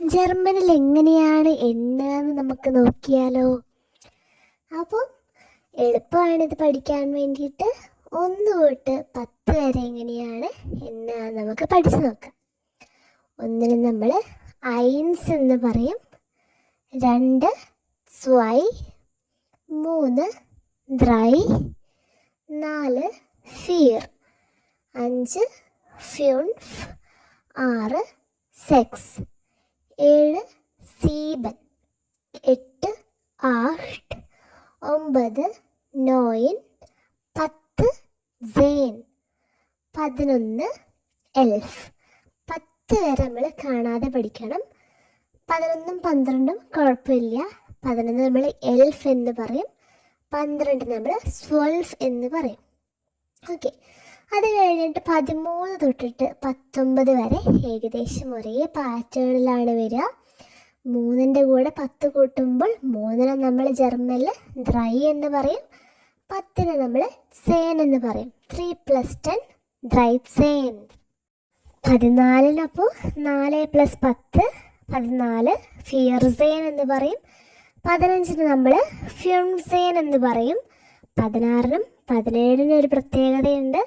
ജർമ്മനിൽ എങ്ങനെയാണ് എണ്ണുകയെന്ന് നമുക്ക് നോക്കിയാലോ. അപ്പോൾ എളുപ്പമാണിത് പഠിക്കാൻ വേണ്ടിയിട്ട്. 1 തൊട്ട് 10 വരെ എങ്ങനെയാണ് എണ്ണുക നമുക്ക് പഠിച്ചു നോക്കാം. 1 നമ്മൾ eins എന്ന് പറയും, 2 zwei, 3 drei, 4 vier, 5 fünf, 6 sechs, 7 sieben, 8 acht, 9 neun, 10 zehn, 11 elf. 10 വരെ നമ്മൾ കാണാതെ പഠിക്കണം. 11ഉം 12ഉം കുഴപ്പമില്ല. 11 നമ്മൾ എൽഫ് എന്ന് പറയും, 12 നമ്മൾ സ്വൽഫ് എന്ന് പറയും. ഓക്കെ, അത് കഴിഞ്ഞിട്ട് 13 തൊട്ടിട്ട് 19 വരെ ഏകദേശം ഒരേ പാറ്റേണിലാണ് വരിക. 3ൻ്റെ കൂടെ 10 കൂട്ടുമ്പോൾ 3നെ നമ്മൾ ജർമ്മനിൽ ഡ്രൈ എന്ന് പറയും, 10നെ നമ്മൾ സേൻ എന്ന് പറയും. 3 + 10 ഡ്രൈസേൻ. 14നപ്പോൾ 4 + 10 14 ഫിയർസേൻ എന്ന് പറയും. 15ന് നമ്മൾ ഫ്യുൺസേൻ എന്ന് പറയും. 16നും 17നും ഒരു പ്രത്യേകതയുണ്ട്.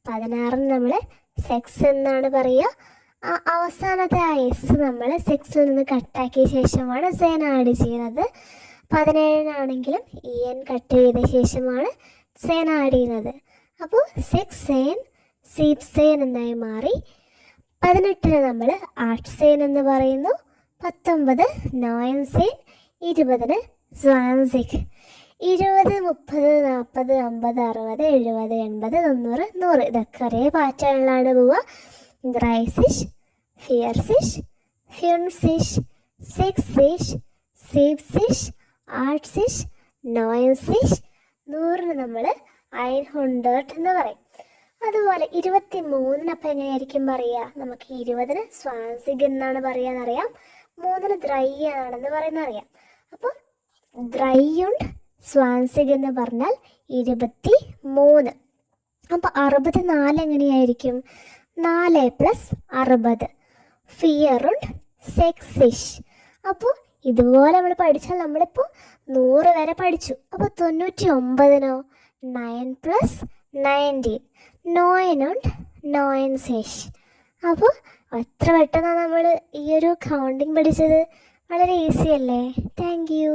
16ന് നമ്മൾ സെക്സ് എന്നാണ് പറയുക. അവസാനത്തെ ആ എസ് നമ്മൾ സെക്സിൽ നിന്ന് കട്ടാക്കിയ ശേഷമാണ് സേൻ ആഡ് ചെയ്യുന്നത്. 17നാണെങ്കിലും എൻ കട്ട് ചെയ്ത ശേഷമാണ് സേൻ ആഡ് ചെയ്യുന്നത്. അപ്പോൾ സെക്സ് സേൻ സീപ് സേൻ എന്നായി മാറി. 18ന് നമ്മൾ ആർട്ട് സേൻ എന്ന് പറയുന്നു. 19 നോയൻ സേൻ, 20ന് സ്വാൻസിക്. 20, 30, 40, 50, 60, 70, 80, 90, 100 ഇതൊക്കെ ഒരേ പാറ്റേണിലാണ് പോവുക. ഗ്രൈസിഷ്, ഫിയർസിഷ്, ഫ്യുൺസിഷ്, സെക്സിഷ്, സീപ്സിഷ്, ആർട്സിഷ്, നോയൻസിഷ്. 100ന് നമ്മൾ 100 എന്ന് പറയും. അതുപോലെ 23നപ്പം എങ്ങനെയായിരിക്കും പറയുക? നമുക്ക് 20ന് സ്വാൻസിക് എന്നാണ് പറയാന്നറിയാം, 3ന് ഡ്രൈ ആണെന്ന് പറയുന്നറിയാം. അപ്പോൾ ഡ്രൈ ഉണ്ട് സ്വാൻസിക് എന്ന് പറഞ്ഞാൽ 23. അപ്പോൾ 64 എങ്ങനെയായിരിക്കും? 4 + 60 ഫിയർ ഉണ്ട് സെക്സിഷ്. അപ്പോൾ ഇതുപോലെ നമ്മൾ പഠിച്ചാൽ നമ്മളിപ്പോൾ 100 വരെ പഠിച്ചു. അപ്പോൾ 99നോ 9 + 19 നോയൻ ഉണ്ട് നോയൻസിഷ്. അപ്പോൾ എത്ര പെട്ടെന്നാണ് നമ്മൾ ഈ ഒരു കൗണ്ടിങ് പഠിച്ചത്. വളരെ ഈസി അല്ലേ? Thank you.